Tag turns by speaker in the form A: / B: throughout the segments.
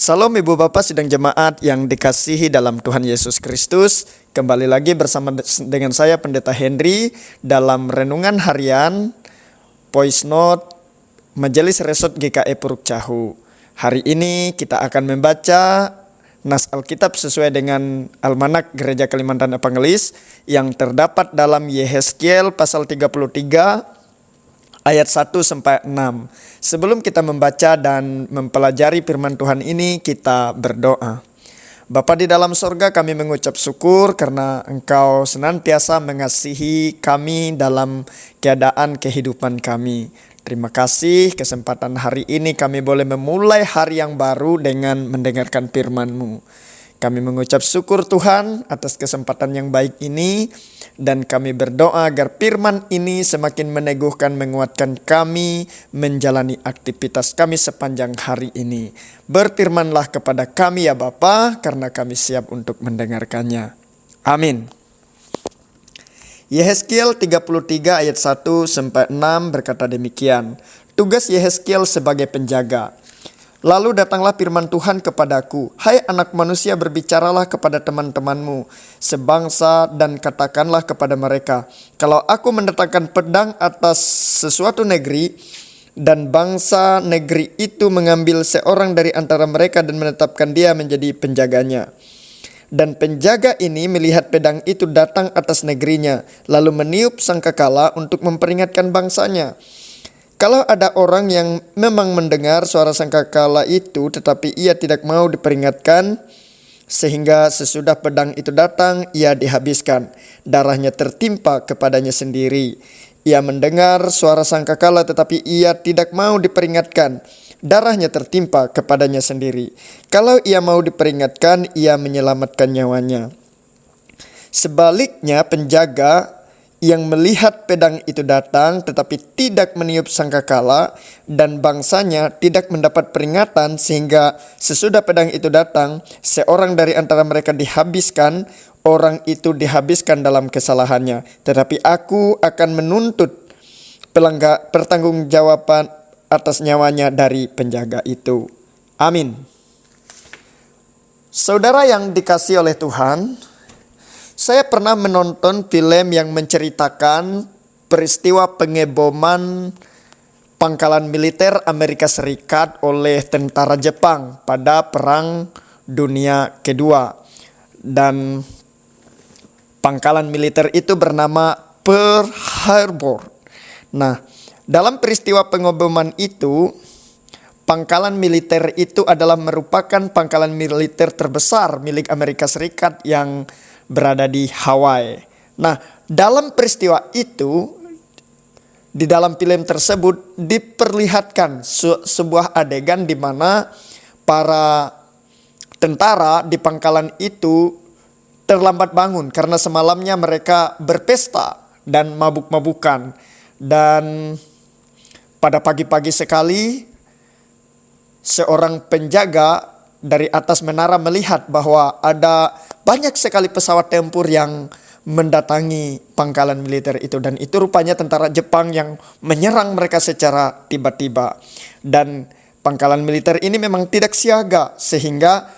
A: Salam Ibu Bapak sidang jemaat yang dikasihi dalam Tuhan Yesus Kristus. Kembali lagi bersama dengan saya Pendeta Henry dalam renungan harian Voice Note Majelis Resort GKI Puruk Cahu. Hari ini kita akan membaca nas Alkitab sesuai dengan Almanak Gereja Kalimantan Evangelis yang terdapat dalam Yehezkiel pasal 33 ayat 1 sampai 6. Sebelum kita membaca dan mempelajari firman Tuhan ini, kita berdoa. Bapa di dalam sorga, kami mengucap syukur karena Engkau senantiasa mengasihi kami dalam keadaan kehidupan kami. Terima kasih kesempatan hari ini kami boleh memulai hari yang baru dengan mendengarkan firman-Mu. Kami mengucap syukur Tuhan atas kesempatan yang baik ini dan kami berdoa agar firman ini semakin meneguhkan, menguatkan kami menjalani aktivitas kami sepanjang hari ini. Berfirmanlah kepada kami ya Bapa, karena kami siap untuk mendengarkannya. Amin. Yehezkiel 33 ayat 1 sampai 6 berkata demikian. Tugas Yehezkiel sebagai penjaga. Lalu datanglah firman Tuhan kepadaku, hai anak manusia, berbicaralah kepada teman-temanmu sebangsa dan katakanlah kepada mereka, kalau aku mendatangkan pedang atas sesuatu negeri dan bangsa negeri itu mengambil seorang dari antara mereka dan menetapkan dia menjadi penjaganya. Dan penjaga ini melihat pedang itu datang atas negerinya, lalu meniup sangkakala untuk memperingatkan bangsanya. Kalau ada orang yang memang mendengar suara sangkakala itu tetapi ia tidak mau diperingatkan, sehingga sesudah pedang itu datang ia dihabiskan, darahnya tertimpa kepadanya sendiri. Ia mendengar suara sangkakala tetapi ia tidak mau diperingatkan, darahnya tertimpa kepadanya sendiri. Kalau ia mau diperingatkan, ia menyelamatkan nyawanya. Sebaliknya penjaga yang melihat pedang itu datang tetapi tidak meniup sangkakala dan bangsanya tidak mendapat peringatan, sehingga sesudah pedang itu datang seorang dari antara mereka dihabiskan, orang itu dihabiskan dalam kesalahannya, tetapi aku akan menuntut pertanggungjawaban atas nyawanya dari penjaga itu. Amin. Saudara yang dikasihi oleh Tuhan, saya pernah menonton film yang menceritakan peristiwa pengeboman pangkalan militer Amerika Serikat oleh tentara Jepang pada Perang Dunia Kedua. Dan pangkalan militer itu bernama Pearl Harbor. Nah, dalam peristiwa pengeboman itu, pangkalan militer itu adalah merupakan pangkalan militer terbesar milik Amerika Serikat yang berada di Hawaii. Nah, dalam peristiwa itu, di dalam film tersebut diperlihatkan sebuah adegan di mana para tentara di pangkalan itu terlambat bangun karena semalamnya mereka berpesta dan mabuk-mabukan. Dan pada pagi-pagi sekali, seorang penjaga dari atas menara melihat bahwa ada banyak sekali pesawat tempur yang mendatangi pangkalan militer itu. Dan itu rupanya tentara Jepang yang menyerang mereka secara tiba-tiba. Dan pangkalan militer ini memang tidak siaga, sehingga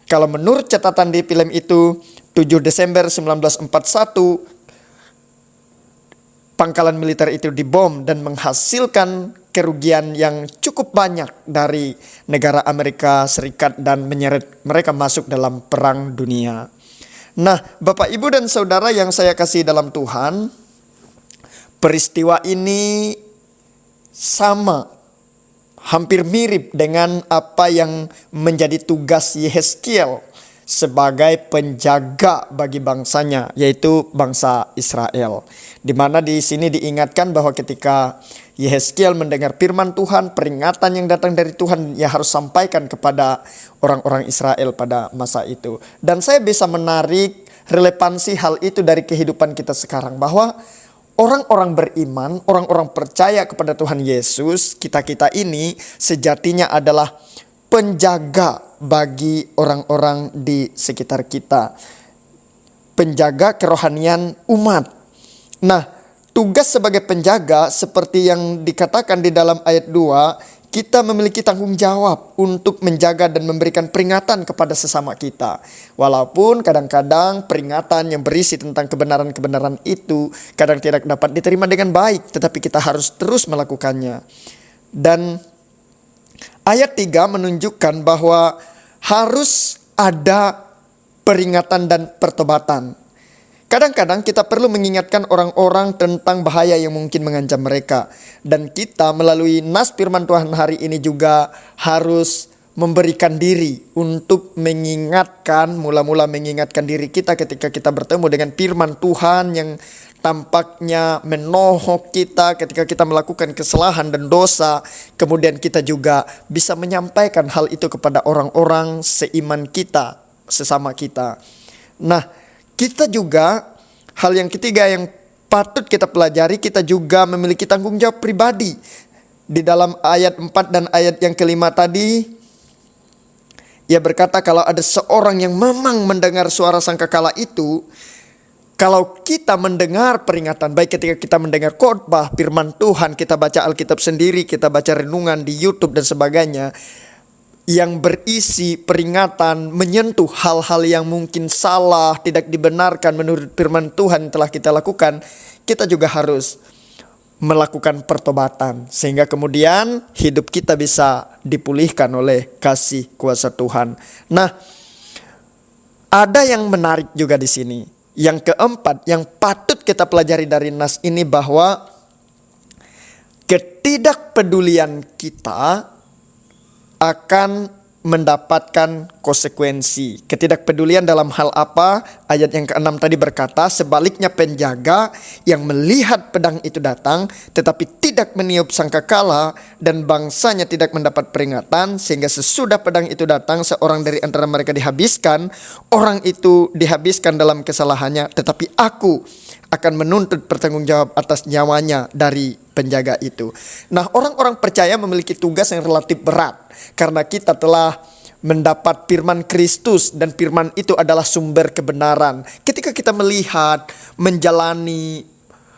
A: kalau menurut catatan di film itu 7 Desember 1941 pangkalan militer itu dibom dan menghasilkan kerugian yang cukup banyak dari negara Amerika Serikat dan menyeret mereka masuk dalam perang dunia. Nah, Bapak, Ibu, dan Saudara yang saya kasih dalam Tuhan, peristiwa ini sama, hampir mirip dengan apa yang menjadi tugas Yehezkiel sebagai penjaga bagi bangsanya, yaitu bangsa Israel. Di mana di sini diingatkan bahwa ketika Yehezkiel mendengar firman Tuhan, peringatan yang datang dari Tuhan ia harus sampaikan kepada orang-orang Israel pada masa itu. Dan saya bisa menarik relevansi hal itu dari kehidupan kita sekarang, bahwa orang-orang beriman, orang-orang percaya kepada Tuhan Yesus, kita-kita ini sejatinya adalah penjaga bagi orang-orang di sekitar kita, penjaga kerohanian umat. Nah, tugas sebagai penjaga seperti yang dikatakan di dalam ayat 2, kita memiliki tanggung jawab untuk menjaga dan memberikan peringatan kepada sesama kita. Walaupun kadang-kadang peringatan yang berisi tentang kebenaran-kebenaran itu kadang tidak dapat diterima dengan baik, tetapi kita harus terus melakukannya. Dan ayat 3 menunjukkan bahwa harus ada peringatan dan pertobatan. Kadang-kadang kita perlu mengingatkan orang-orang tentang bahaya yang mungkin mengancam mereka. Dan kita melalui nas firman Tuhan hari ini juga harus memberikan diri untuk mengingatkan, mula-mula mengingatkan diri kita ketika kita bertemu dengan firman Tuhan yang tampaknya menohok kita ketika kita melakukan kesalahan dan dosa. Kemudian kita juga bisa menyampaikan hal itu kepada orang-orang seiman kita, sesama kita. Nah, kita juga, hal yang ketiga yang patut kita pelajari, kita juga memiliki tanggung jawab pribadi. Di dalam ayat 4 dan ayat yang kelima tadi, ia berkata kalau ada seorang yang memang mendengar suara sangkakala itu, kalau kita mendengar peringatan, baik ketika kita mendengar khotbah, firman Tuhan, kita baca Alkitab sendiri, kita baca renungan di YouTube dan sebagainya, yang berisi peringatan menyentuh hal-hal yang mungkin salah, tidak dibenarkan menurut firman Tuhan telah kita lakukan, kita juga harus melakukan pertobatan sehingga kemudian hidup kita bisa dipulihkan oleh kasih kuasa Tuhan. Nah, ada yang menarik juga di sini. Yang keempat yang patut kita pelajari dari nas ini bahwa ketidakpedulian kita akan mendapatkan konsekuensi. Ketidakpedulian dalam hal apa? Ayat yang ke-6 tadi berkata, sebaliknya penjaga yang melihat pedang itu datang tetapi tidak meniup sangkakala dan bangsanya tidak mendapat peringatan, sehingga sesudah pedang itu datang seorang dari antara mereka dihabiskan, orang itu dihabiskan dalam kesalahannya, tetapi aku akan menuntut pertanggungjawab atas nyawanya dari penjaga itu. Nah, orang-orang percaya memiliki tugas yang relatif berat karena kita telah mendapat firman Kristus dan firman itu adalah sumber kebenaran. Ketika kita melihat, menjalani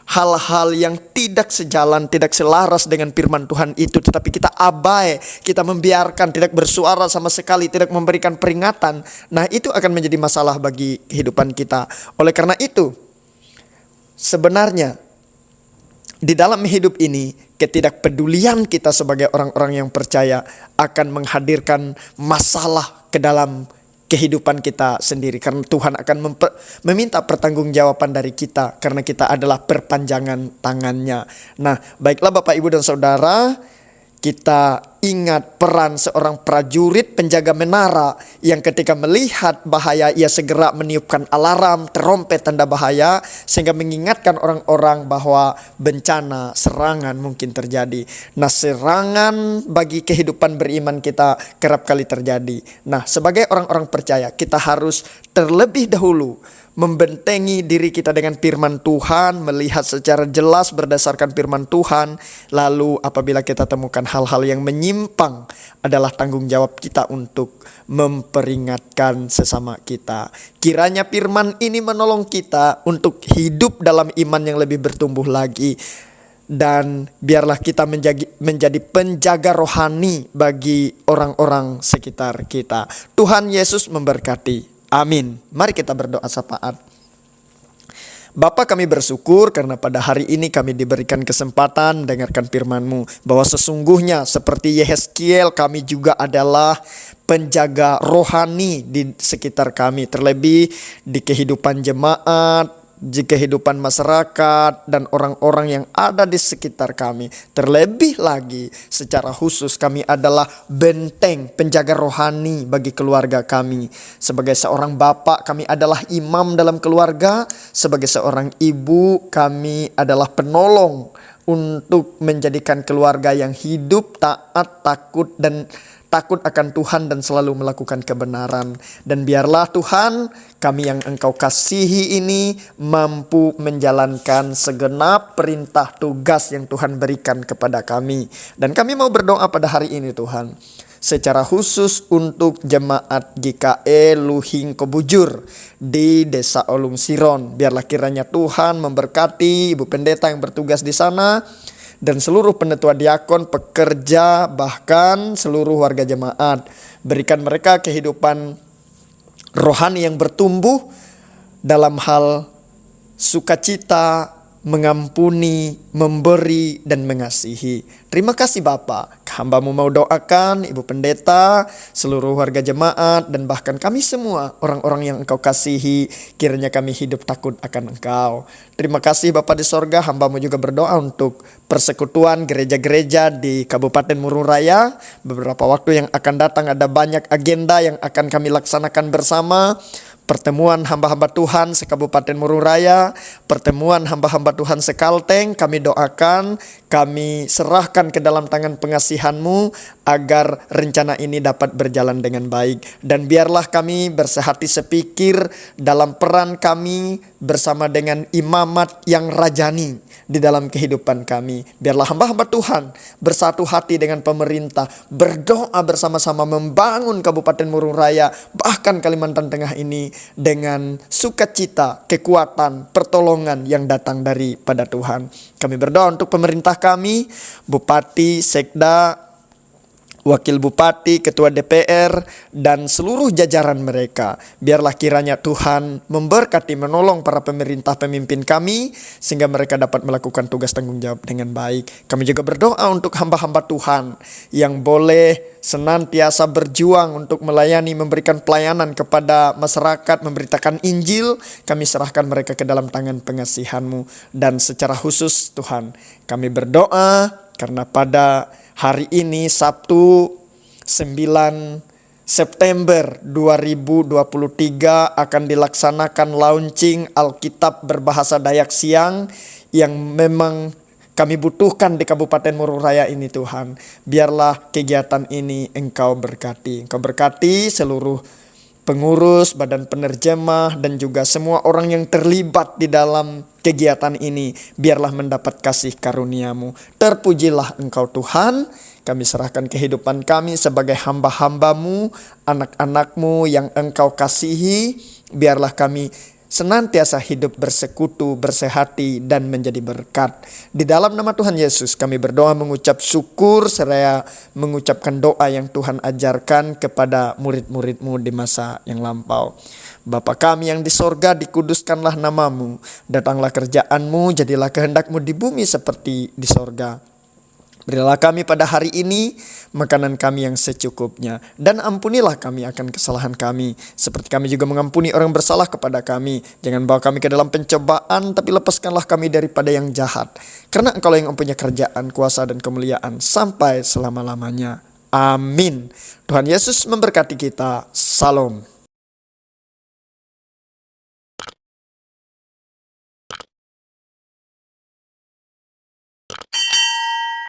A: hal-hal yang tidak sejalan, tidak selaras dengan firman Tuhan itu, tetapi kita abai, kita membiarkan, tidak bersuara sama sekali, tidak memberikan peringatan, nah itu akan menjadi masalah bagi kehidupan kita. Oleh karena itu, sebenarnya di dalam hidup ini ketidakpedulian kita sebagai orang-orang yang percaya akan menghadirkan masalah ke dalam kehidupan kita sendiri, karena Tuhan akan meminta pertanggungjawaban dari kita karena kita adalah perpanjangan tangannya. Nah, baiklah Bapak Ibu dan Saudara, kita ingat peran seorang prajurit penjaga menara yang ketika melihat bahaya ia segera meniupkan alarm, terompet tanda bahaya sehingga mengingatkan orang-orang bahwa bencana, serangan mungkin terjadi. Nah, serangan bagi kehidupan beriman kita kerap kali terjadi. Nah, sebagai orang-orang percaya kita harus terlebih dahulu membentengi diri kita dengan firman Tuhan, melihat secara jelas berdasarkan firman Tuhan. Lalu apabila kita temukan hal-hal yang menyimpang, adalah tanggung jawab kita untuk memperingatkan sesama kita. Kiranya firman ini menolong kita untuk hidup dalam iman yang lebih bertumbuh lagi. Dan biarlah kita menjadi penjaga rohani bagi orang-orang sekitar kita. Tuhan Yesus memberkati. Amin. Mari kita berdoa syafaat. Bapa, kami bersyukur karena pada hari ini kami diberikan kesempatan mendengarkan firman-Mu, bahwa sesungguhnya seperti Yehezkiel kami juga adalah penjaga rohani di sekitar kami, terlebih di kehidupan jemaat, di kehidupan masyarakat dan orang-orang yang ada di sekitar kami. Terlebih lagi secara khusus kami adalah benteng penjaga rohani bagi keluarga kami. Sebagai seorang bapak kami adalah imam dalam keluarga. Sebagai seorang ibu kami adalah penolong untuk menjadikan keluarga yang hidup, taat, takut akan Tuhan dan selalu melakukan kebenaran. Dan biarlah Tuhan, kami yang Engkau kasihi ini mampu menjalankan segenap perintah tugas yang Tuhan berikan kepada kami. Dan kami mau berdoa pada hari ini Tuhan, secara khusus untuk jemaat GKE Luhing Kebujur di Desa Olung Siron. Biarlah kiranya Tuhan memberkati Ibu Pendeta yang bertugas di sana, dan seluruh penetua diakon, pekerja, bahkan seluruh warga jemaat. Berikan mereka kehidupan rohani yang bertumbuh dalam hal sukacita, mengampuni, memberi, dan mengasihi. Terima kasih Bapa. Hamba-Mu mau doakan Ibu Pendeta, seluruh warga jemaat, dan bahkan kami semua, orang-orang yang Engkau kasihi. Kiranya kami hidup takut akan Engkau. Terima kasih Bapa di sorga. Hamba-Mu juga berdoa untuk persekutuan gereja-gereja di Kabupaten Murung Raya. Beberapa waktu yang akan datang ada banyak agenda yang akan kami laksanakan bersama. Pertemuan hamba-hamba Tuhan se-Kabupaten Murung Raya, pertemuan hamba-hamba Tuhan se-Kalteng, kami doakan, kami serahkan ke dalam tangan pengasihan-Mu agar rencana ini dapat berjalan dengan baik. Dan biarlah kami bersehati sepikir dalam peran kami bersama dengan imamat yang rajani di dalam kehidupan kami. Biarlah hamba-hamba Tuhan bersatu hati dengan pemerintah, berdoa bersama-sama membangun Kabupaten Murung Raya, bahkan Kalimantan Tengah ini dengan sukacita, kekuatan, pertolongan yang datang daripada Tuhan. Kami berdoa untuk pemerintah kami, Bupati, Sekda, Wakil Bupati, Ketua DPR, dan seluruh jajaran mereka. Biarlah kiranya Tuhan memberkati, menolong para pemerintah pemimpin kami, sehingga mereka dapat melakukan tugas tanggung jawab dengan baik. Kami juga berdoa untuk hamba-hamba Tuhan yang boleh senantiasa berjuang untuk melayani, memberikan pelayanan kepada masyarakat, memberitakan Injil. Kami serahkan mereka ke dalam tangan pengasihan-Mu. Dan secara khusus Tuhan, kami berdoa karena pada hari ini Sabtu 9 September 2023 akan dilaksanakan launching Alkitab berbahasa Dayak Siang yang memang kami butuhkan di Kabupaten Murung Raya ini Tuhan. Biarlah kegiatan ini Engkau berkati. Engkau berkati seluruh pengurus, badan penerjemah, dan juga semua orang yang terlibat di dalam kegiatan ini. Biarlah mendapat kasih karunia-Mu. Terpujilah Engkau Tuhan. Kami serahkan kehidupan kami sebagai hamba-hamba-Mu, anak-anak-Mu yang Engkau kasihi. Biarlah kami senantiasa hidup bersekutu, bersehati, dan menjadi berkat. Di dalam nama Tuhan Yesus kami berdoa mengucap syukur seraya mengucapkan doa yang Tuhan ajarkan kepada murid-murid-Mu di masa yang lampau. Bapa kami yang di sorga, dikuduskanlah nama-Mu, datanglah kerjaan-Mu, jadilah kehendak-Mu di bumi seperti di sorga. Berilah kami pada hari ini makanan kami yang secukupnya. Dan ampunilah kami akan kesalahan kami, seperti kami juga mengampuni orang bersalah kepada kami. Jangan bawa kami ke dalam pencobaan, tapi lepaskanlah kami daripada yang jahat. Karena Engkau yang mempunyai kerajaan, kuasa, dan kemuliaan sampai selama-lamanya. Amin. Tuhan Yesus memberkati kita. Salam.